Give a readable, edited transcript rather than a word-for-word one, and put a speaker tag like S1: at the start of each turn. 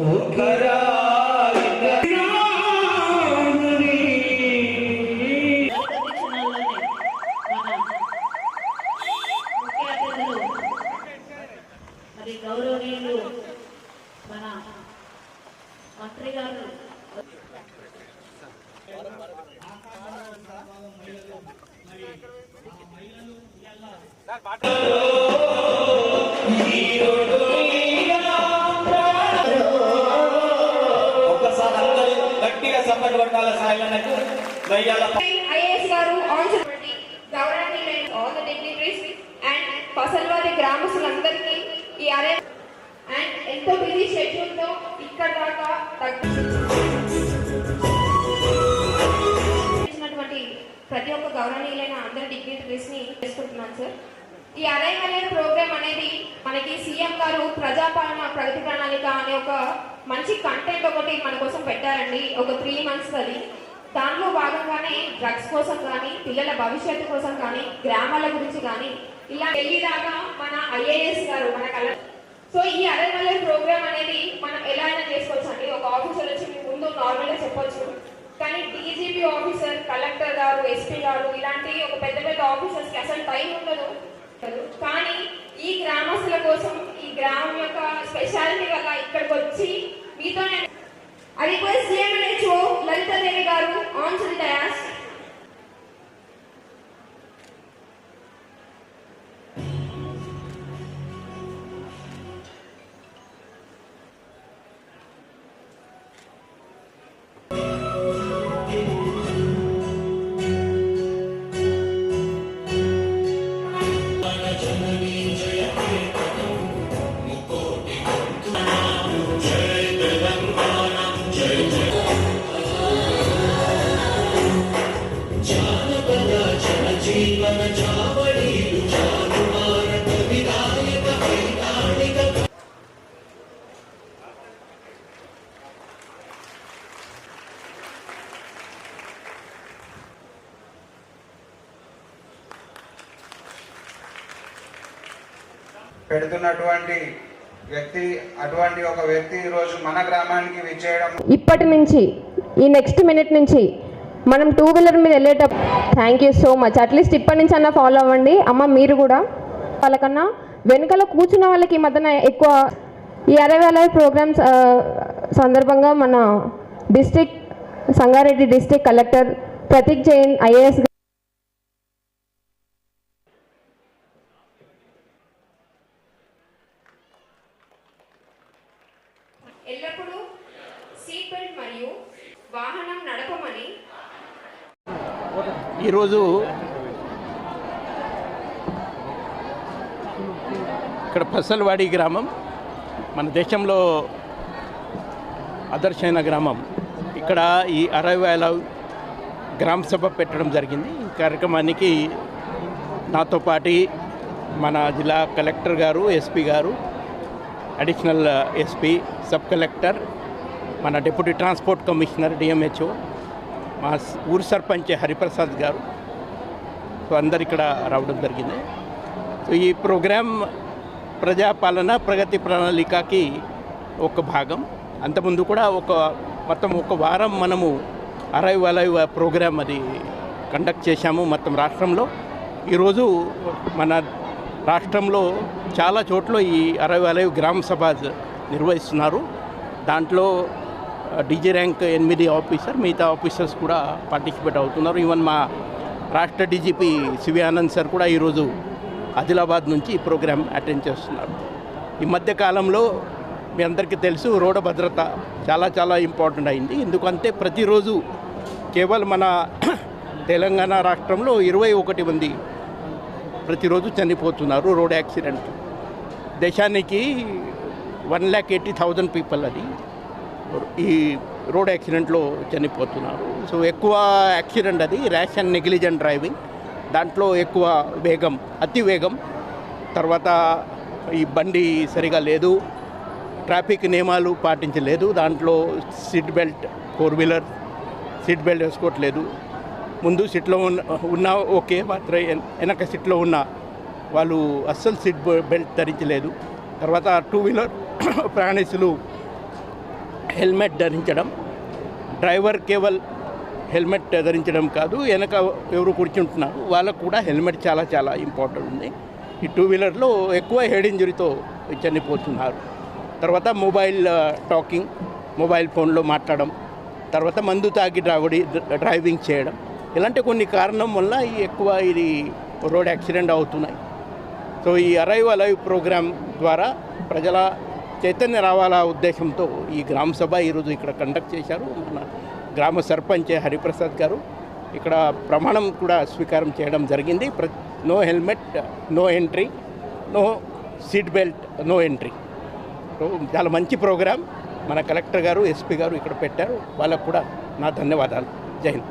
S1: మరి గౌరవనీయులు మన మంత్రి గారు
S2: ఒక్కసారి అందరూ గట్టిగా సపోర్ట్ కొట్టాల సాయిలకు
S3: ఐఏఎస్ గారు గౌరవనీయులైన ఆల్ ది డిగ్నిటరీస్ అండ్ పసల్వాది గ్రామస్తులందరికీ ఈ అరే అండ్ ఎంతో బిజీ షెడ్యూల్ తో ఇక్కడ దాకా ప్రతి ఒక్క గౌరవనీయులైన అందరి డిగ్నిటరీస్ ని చేసుకుంటున్నాను సార్. ఈ అరైవల్ ప్రోగ్రామ్ అనేది మనకి సీఎం గారు ప్రజాపాలన ప్రగతి ప్రణాళిక అనే ఒక మంచి కంటెంట్ ఒకటి మన కోసం పెట్టారండి. ఒక 3 months అది. దానిలో భాగంగానే డ్రగ్స్ కోసం కానీ పిల్లల భవిష్యత్తు కోసం కానీ గ్రామాల గురించి కానీ ఇలా వెళ్ళేదాకా మన ఐఏఎస్ గారు మన సో ఈ అరైవల్ ప్రోగ్రామ్ అనేది మనం ఎలా అయినా చేసుకోవచ్చు అండి. ఒక ఆఫీసర్ వచ్చి మీ ముందు నార్మల్గా చెప్పొచ్చు, కానీ డీజీపీ ఆఫీసర్, కలెక్టర్ గారు, ఎస్పీ గారు ఇలాంటి ఒక పెద్ద పెద్ద ఆఫీసర్స్ కి అసలు టైం ఉండదు. కానీ ఈ గ్రామస్తుల కోసం ఈ గ్రామం యొక్క స్పెషాలిటీ వల్ల ఇక్కడికి వచ్చి మీతో I request CMHO Lalita Devi garu on to the dais.
S4: పెడుతున్నటువంటి వ్యక్తి అటువంటి ఒక వ్యక్తి ఈరోజు మన గ్రామానికి విచ్చేయడం.
S5: ఇప్పటి నుంచి ఈ నెక్స్ట్ మినిట్ నుంచి మనం 2-wheeler మీద వెళ్ళేటప్పుడు thank you so much. At least ఇప్పటి నుంచి అన్న ఫాలో అవ్వండి. అమ్మ మీరు కూడా వాళ్ళకన్నా వెనకాల కూర్చున్న వాళ్ళకి ఈ మధ్యన ఎక్కువ ఈ అరైవల్ ప్రోగ్రామ్స్ సందర్భంగా మన district Sangareddy district collector Prateek Jain IAS
S3: ఎల్లప్పుడూ సీట్ బెల్ట్ మరియు వాహనం నడపమని
S6: ఈరోజు ఇక్కడ పసల్వాడి గ్రామం మన దేశంలో ఆదర్శమైన గ్రామం. ఇక్కడ ఈ అరైవల్ గ్రామ సభ పెట్టడం జరిగింది. ఈ కార్యక్రమానికి నాతో పాటు మన జిల్లా కలెక్టర్ గారు, ఎస్పీ గారు, అడిషనల్ ఎస్పీ, సబ్ కలెక్టర్, మన డిప్యూటీ ట్రాన్స్పోర్ట్ కమిషనర్ డిఎంహెచ్ఓ, మా ఊరు సర్పంచ్ హరిప్రసాద్ గారు, సో అందరు ఇక్కడ రావడం జరిగింది. సో ఈ ప్రోగ్రాం ప్రజాపాలన ప్రగతి ప్రణాళికకి ఒక భాగం. అంతకుముందు కూడా మొత్తం ఒక వారం మనము అరైవల్ ప్రోగ్రాం అది కండక్ట్ చేశాము మొత్తం రాష్ట్రంలో. ఈరోజు మన రాష్ట్రంలో చాలా చోట్ల ఈ అరైవల్ గ్రామ సభ నిర్వహిస్తున్నారు. దాంట్లో డీజీ ర్యాంక్ 8 ఆఫీసర్, మిగతా ఆఫీసర్స్ కూడా పార్టిసిపేట్ అవుతున్నారు. ఈవెన్ మా రాష్ట్ర డీజీపీ సివి ఆనంద్ సార్ కూడా ఈరోజు ఆదిలాబాద్ నుంచి ఈ ప్రోగ్రాం అటెండ్ చేస్తున్నారు. ఈ మధ్య కాలంలో మీ అందరికీ తెలుసు రోడ్డు భద్రత చాలా చాలా ఇంపార్టెంట్ అయింది. ఎందుకంటే ప్రతిరోజు కేవలం మన తెలంగాణ రాష్ట్రంలో 21 మంది ప్రతిరోజు చనిపోతున్నారు రోడ్ యాక్సిడెంట్. దేశానికి 1,80,000 పీపుల్ అది ఈ రోడ్ యాక్సిడెంట్లో చనిపోతున్నారు. సో ఎక్కువ యాక్సిడెంట్ అది ర్యాష్ అండ్ నెగ్లిజెంట్ డ్రైవింగ్. దాంట్లో ఎక్కువ వేగం, అతి వేగం, తర్వాత ఈ బండి సరిగా లేదు, ట్రాఫిక్ నియమాలు పాటించలేదు, దాంట్లో seat belt, 4-wheeler seat belt వేసుకోవట్లేదు, ముందు సీట్లో ఉన్నా ఓకే, మాత్రం వెనక సీట్లో ఉన్న వాళ్ళు అస్సలు సీట్ బెల్ట్ ధరించలేదు. తర్వాత 2-wheeler ప్రయాణికులు హెల్మెట్ ధరించడం, డ్రైవర్ కేవల్ హెల్మెట్ ధరించడం కాదు, వెనక ఎవరు కూర్చుంటున్నారు వాళ్ళకు కూడా హెల్మెట్ చాలా చాలా ఇంపార్టెంట్ ఉంది. ఈ టూ వీలర్లో ఎక్కువ హెడ్ ఇంజరీతో చనిపోతున్నారు. తర్వాత మొబైల్ టాకింగ్, మొబైల్ ఫోన్లో మాట్లాడడం, తర్వాత మందు తాగి డ్రైవింగ్ చేయడం, ఇలాంటి కొన్ని కారణం వల్ల ఎక్కువ ఇది రోడ్ యాక్సిడెంట్ అవుతున్నాయి. సో ఈ అరైవ్ అలైవ్ ప్రోగ్రాం ద్వారా ప్రజల చైతన్య రావాల ఉద్దేశంతో ఈ గ్రామ సభ ఈరోజు ఇక్కడ కండక్ట్ చేశారు. మన గ్రామ సర్పంచ్ హరిప్రసాద్ గారు ఇక్కడ ప్రమాణం కూడా స్వీకారం చేయడం జరిగింది. No helmet, no entry, no seat belt, no entry. So చాలా మంచి ప్రోగ్రాం మన కలెక్టర్ గారు, ఎస్పీ గారు ఇక్కడ పెట్టారు. వాళ్ళకు కూడా నా ధన్యవాదాలు. జై హింద్.